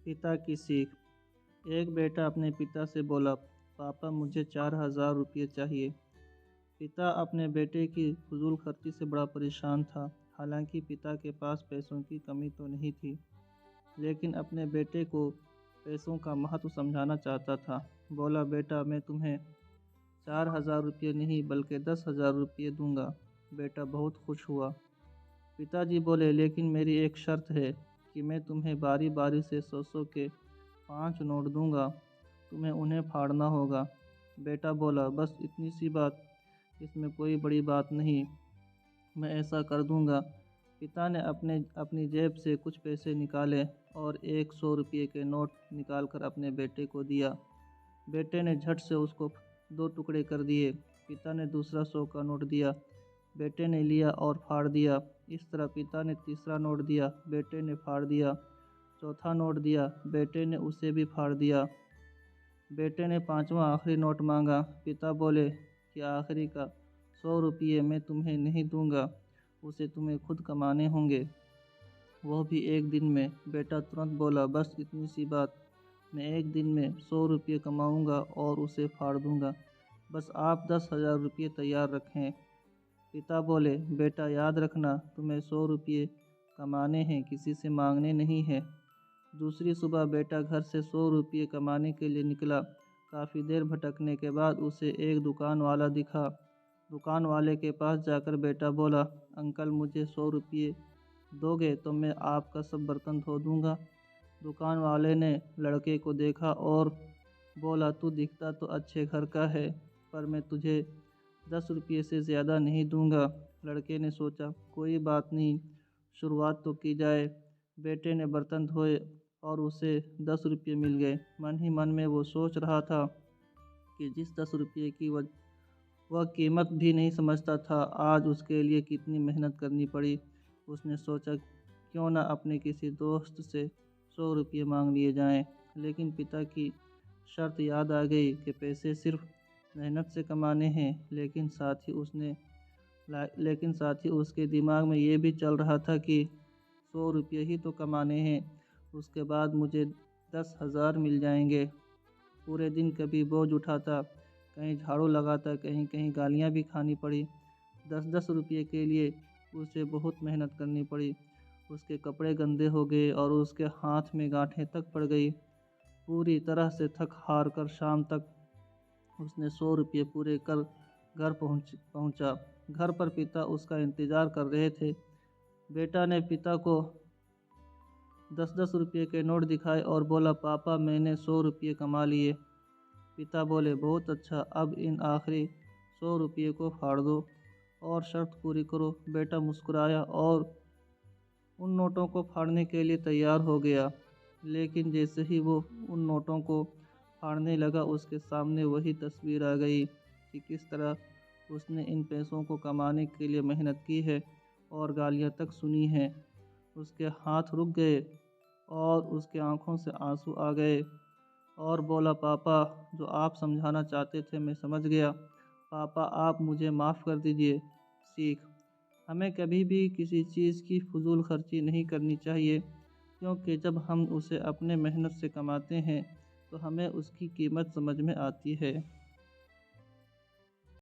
पिता की सीख। एक बेटा अपने पिता से बोला, पापा मुझे 4,000 रुपये चाहिए। पिता अपने बेटे की फजूल खर्ची से बड़ा परेशान था। हालांकि पिता के पास पैसों की कमी तो नहीं थी, लेकिन अपने बेटे को पैसों का महत्व समझाना चाहता था। बोला, बेटा मैं तुम्हें 4,000 रुपये नहीं बल्कि 10,000 रुपये दूंगा। बेटा बहुत खुश हुआ। पिताजी बोले, लेकिन मेरी एक शर्त है कि मैं तुम्हें बारी बारी से 100 के 5 नोट दूंगा। तुम्हें उन्हें फाड़ना होगा। बेटा बोला, बस इतनी सी बात, इसमें कोई बड़ी बात नहीं, मैं ऐसा कर दूंगा। पिता ने अपनी जेब से कुछ पैसे निकाले और एक 100 रुपये के नोट निकालकर अपने बेटे को दिया। बेटे ने झट से उसको 2 टुकड़े कर दिए। पिता ने दूसरा 100 का नोट दिया। बेटे ने लिया और फाड़ दिया। इस तरह पिता ने तीसरा नोट दिया, बेटे ने फाड़ दिया। चौथा नोट दिया, बेटे ने उसे भी फाड़ दिया। बेटे ने 5वां आखिरी नोट मांगा। पिता बोले कि आखिरी का 100 रुपये मैं तुम्हें नहीं दूंगा, उसे तुम्हें खुद कमाने होंगे, वो भी एक दिन में। बेटा तुरंत बोला, बस इतनी सी बात, मैं एक दिन में 100 रुपये कमाऊंगा और उसे फाड़ दूंगा। बस आप 10,000 रुपये तैयार रखें। पिता बोले, बेटा याद रखना, तुम्हें 100 रुपये कमाने हैं, किसी से मांगने नहीं है। दूसरी सुबह बेटा घर से 100 रुपये कमाने के लिए निकला। काफ़ी देर भटकने के बाद उसे एक दुकान वाला दिखा। दुकान वाले के पास जाकर बेटा बोला, अंकल मुझे 100 रुपये दोगे तो मैं आपका सब बर्तन धो दूंगा। दुकान वाले ने लड़के को देखा और बोला, तू दिखता तो अच्छे घर का है, पर मैं तुझे 10 रुपये से ज़्यादा नहीं दूंगा। लड़के ने सोचा, कोई बात नहीं, शुरुआत तो की जाए। बेटे ने बर्तन धोए और उसे 10 रुपये मिल गए। मन ही मन में वो सोच रहा था कि जिस 10 रुपये की वह कीमत भी नहीं समझता था, आज उसके लिए कितनी मेहनत करनी पड़ी। उसने सोचा, क्यों ना अपने किसी दोस्त से 100 रुपये मांग लिए जाएं। लेकिन पिता की शर्त याद आ गई कि पैसे सिर्फ मेहनत से कमाने हैं। लेकिन साथ ही उसके दिमाग में ये भी चल रहा था कि 100 रुपये ही तो कमाने हैं, उसके बाद मुझे 10,000 मिल जाएंगे। पूरे दिन कभी बोझ उठाता, कहीं झाड़ू लगाता, कहीं कहीं गालियाँ भी खानी पड़ी। 10-10 रुपये के लिए उसे बहुत मेहनत करनी पड़ी। उसके कपड़े गंदे हो गए और उसके हाथ में गांठें तक पड़ गई। पूरी तरह से थक हार कर शाम तक उसने 100 रुपये पूरे कर घर पहुंचा। घर पर पिता उसका इंतज़ार कर रहे थे। बेटा ने पिता को 10-10 रुपये के नोट दिखाए और बोला, पापा मैंने 100 रुपये कमा लिए। पिता बोले, बहुत अच्छा, अब इन आखिरी 100 रुपये को फाड़ दो और शर्त पूरी करो। बेटा मुस्कुराया और उन नोटों को फाड़ने के लिए तैयार हो गया। लेकिन जैसे ही वो उन नोटों को फाड़ने लगा, उसके सामने वही तस्वीर आ गई कि किस तरह उसने इन पैसों को कमाने के लिए मेहनत की है और गालियाँ तक सुनी हैं। उसके हाथ रुक गए और उसके आंखों से आंसू आ गए और बोला, पापा जो आप समझाना चाहते थे मैं समझ गया। पापा आप मुझे माफ़ कर दीजिए। सीख, हमें कभी भी किसी चीज़ की फजूल खर्ची नहीं करनी चाहिए, क्योंकि जब हम उसे अपने मेहनत से कमाते हैं तो हमें उसकी कीमत समझ में आती है।